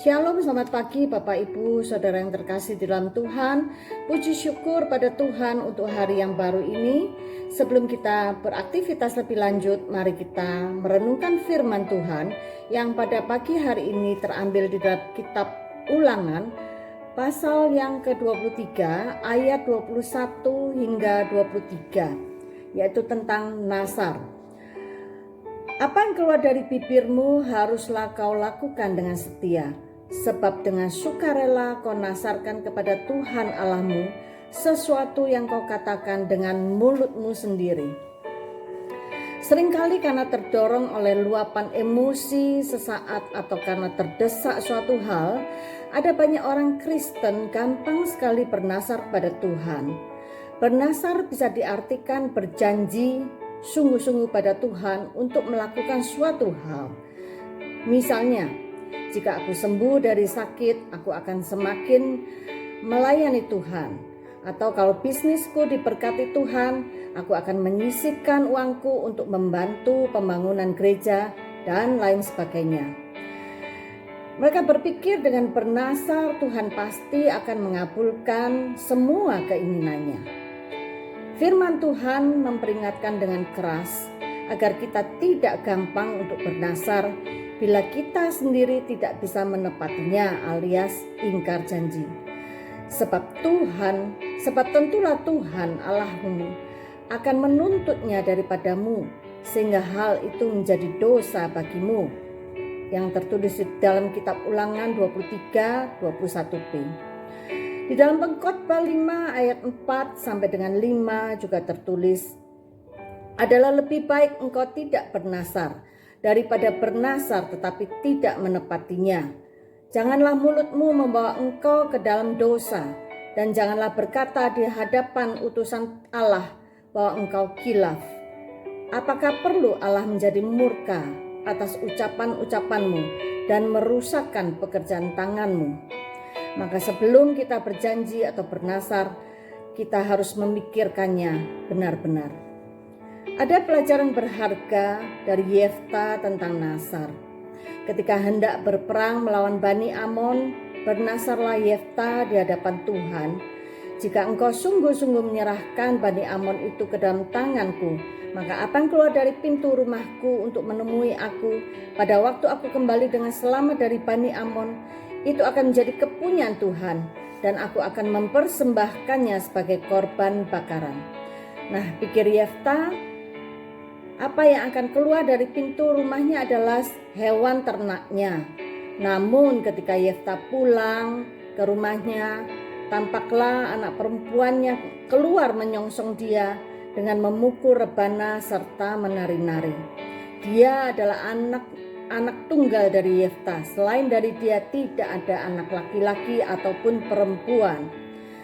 Shalom, selamat pagi Bapak Ibu, Saudara yang terkasih di dalam Tuhan. Puji syukur pada Tuhan untuk hari yang baru ini. Sebelum kita beraktivitas lebih lanjut, mari kita merenungkan firman Tuhan yang pada pagi hari ini terambil di dalam kitab Ulangan pasal yang ke-23 ayat 21 hingga 23, yaitu tentang Nasar. Apa yang keluar dari bibirmu haruslah kau lakukan dengan setia, sebab dengan sukarela kau nasarkan kepada Tuhan Allahmu sesuatu yang kau katakan dengan mulutmu sendiri. Seringkali karena terdorong oleh luapan emosi sesaat atau karena terdesak suatu hal, ada banyak orang Kristen gampang sekali bernasar pada Tuhan. Bernasar bisa diartikan berjanji sungguh-sungguh pada Tuhan untuk melakukan suatu hal. Misalnya, jika aku sembuh dari sakit, aku akan semakin melayani Tuhan. Atau kalau bisnisku diberkati Tuhan, aku akan menyisihkan uangku untuk membantu pembangunan gereja dan lain sebagainya. Mereka berpikir dengan bernasar Tuhan pasti akan mengabulkan semua keinginannya. Firman Tuhan memperingatkan dengan keras agar kita tidak gampang untuk bernasar bila kita sendiri tidak bisa menepatinya alias ingkar janji. Sebab tentulah Tuhan Allahmu akan menuntutnya daripadamu sehingga hal itu menjadi dosa bagimu. Yang tertulis di dalam kitab Ulangan 23 21b. Di dalam Pengkhotbah 5 ayat 4 sampai dengan 5 juga tertulis, adalah lebih baik engkau tidak bernasar daripada bernasar tetapi tidak menepatinya. Janganlah mulutmu membawa engkau ke dalam dosa, dan janganlah berkata di hadapan utusan Allah bahwa engkau khilaf. Apakah perlu Allah menjadi murka atas ucapan-ucapanmu dan merusakkan pekerjaan tanganmu? Maka sebelum kita berjanji atau bernasar, kita harus memikirkannya benar-benar. Ada pelajaran berharga dari Yefta tentang nasar. Ketika hendak berperang melawan Bani Amon, bernasarlah Yefta di hadapan Tuhan. Jika engkau sungguh-sungguh menyerahkan Bani Amon itu ke dalam tanganku, maka apa yang keluar dari pintu rumahku untuk menemui aku pada waktu aku kembali dengan selamat dari Bani Amon, itu akan menjadi kepunyaan Tuhan, dan aku akan mempersembahkannya sebagai korban bakaran. Nah, pikir Yefta, apa yang akan keluar dari pintu rumahnya adalah hewan ternaknya. Namun ketika Yefta pulang ke rumahnya, tampaklah anak perempuannya keluar menyongsong dia dengan memukul rebana serta menari-nari. Dia adalah anak tunggal dari Yefta. Selain dari dia tidak ada anak laki-laki ataupun perempuan.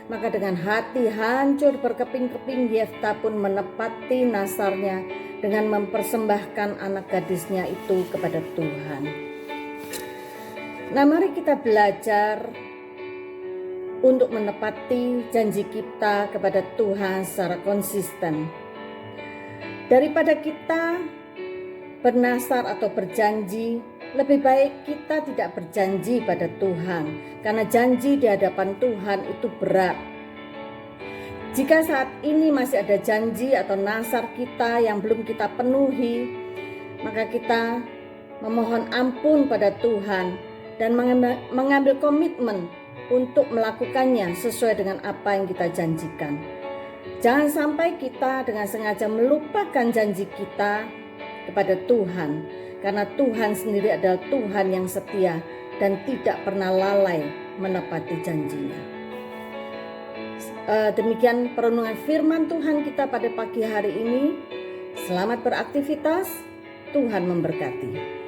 Maka dengan hati hancur berkeping-keping, Yefta pun menepati nasarnya dengan mempersembahkan anak gadisnya itu kepada Tuhan. Nah, mari kita belajar untuk menepati janji kita kepada Tuhan secara konsisten. Daripada kita bernasar atau berjanji, lebih baik kita tidak berjanji pada Tuhan, karena janji di hadapan Tuhan itu berat. Jika saat ini masih ada janji atau nasar kita yang belum kita penuhi, maka kita memohon ampun pada Tuhan dan mengambil komitmen untuk melakukannya sesuai dengan apa yang kita janjikan. Jangan sampai kita dengan sengaja melupakan janji kita kepada Tuhan, karena Tuhan sendiri adalah Tuhan yang setia dan tidak pernah lalai menepati janjinya. Demikian perenungan firman Tuhan kita pada pagi hari ini. Selamat beraktivitas, Tuhan memberkati.